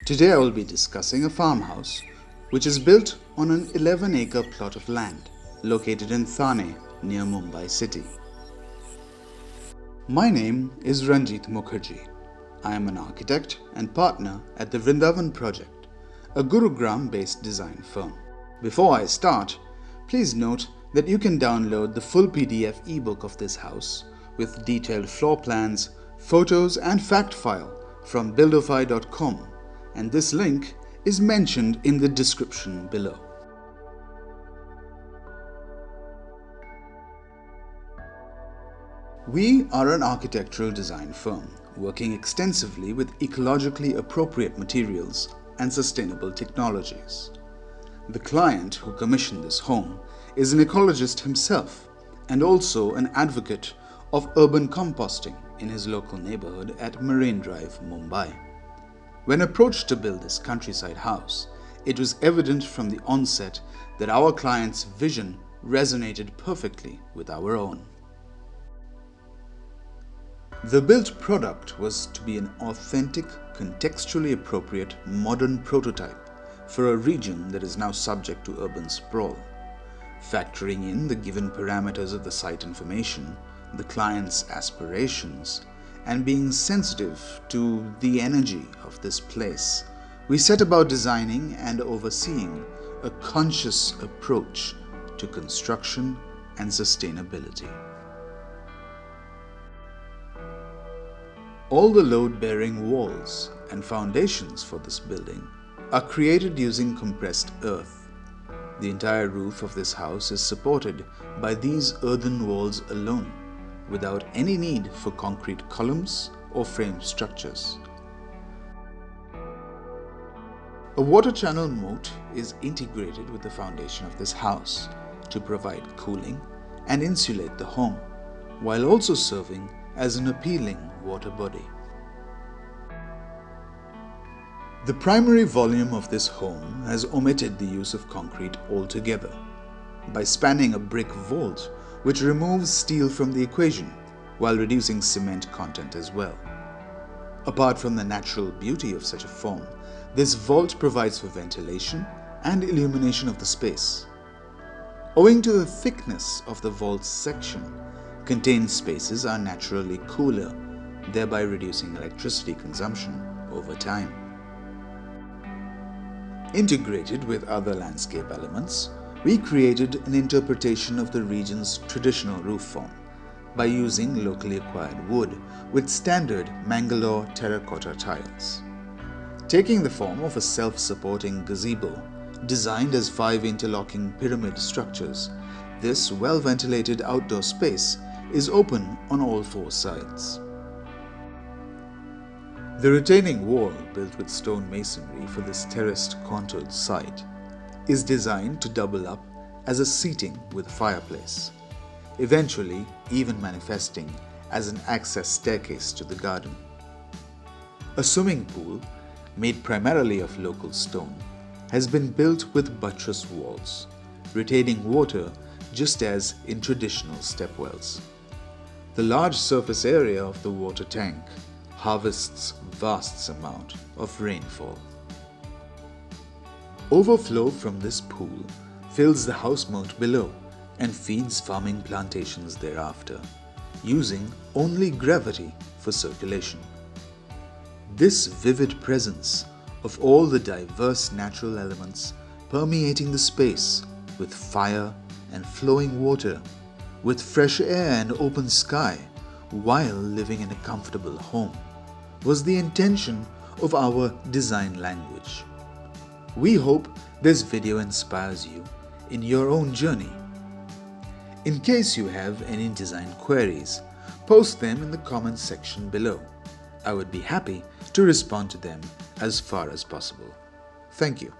Today I will be discussing a farmhouse which is built on an 11-acre plot of land located in Thane near Mumbai city. My name is Ranjeet Mukherjee. I am an architect and partner at the Vrindavan project, a Gurugram-based design firm. Before I start, please note that you can download the full PDF ebook of this house with detailed floor plans, photos and fact file from buildofy.com, and this link is mentioned in the description below. We are an architectural design firm working extensively with ecologically appropriate materials and sustainable technologies. The client who commissioned this home is an ecologist himself and also an advocate of urban composting in his local neighborhood at Marine Drive, Mumbai. When approached to build this countryside house, it was evident from the onset that our client's vision resonated perfectly with our own. The built product was to be an authentic, contextually appropriate modern prototype for a region that is now subject to urban sprawl. Factoring in the given parameters of the site information, the client's aspirations, and being sensitive to the energy of this place, we set about designing and overseeing a conscious approach to construction and sustainability. All the load-bearing walls and foundations for this building are created using compressed earth. The entire roof of this house is supported by these earthen walls alone, without any need for concrete columns or frame structures. A water channel moat is integrated with the foundation of this house to provide cooling and insulate the home, while also serving as an appealing water body. The primary volume of this home has omitted the use of concrete altogether by spanning a brick vault which removes steel from the equation while reducing cement content as well. Apart from the natural beauty of such a form, this vault provides for ventilation and illumination of the space. Owing to the thickness of the vault section, contained spaces are naturally cooler, thereby reducing electricity consumption over time. Integrated with other landscape elements, we created an interpretation of the region's traditional roof form by using locally acquired wood with standard Mangalore terracotta tiles. Taking the form of a self-supporting gazebo designed as 5 interlocking pyramid structures, this well-ventilated outdoor space is open on all 4 sides. The retaining wall, built with stone masonry for this terraced contoured site, is designed to double up as a seating with fireplace, eventually even manifesting as an access staircase to the garden. A swimming pool, made primarily of local stone, has been built with buttress walls, retaining water just as in traditional stepwells. The large surface area of the water tank harvests vast amount of rainfall. Overflow from this pool fills the house moat below and feeds farming plantations thereafter, using only gravity for circulation. This vivid presence of all the diverse natural elements permeating the space with fire and flowing water, with fresh air and open sky, while living in a comfortable home, was the intention of our design language. We hope this video inspires you in your own journey. In case you have any design queries, post them in the comments section below. I would be happy to respond to them as far as possible. Thank you.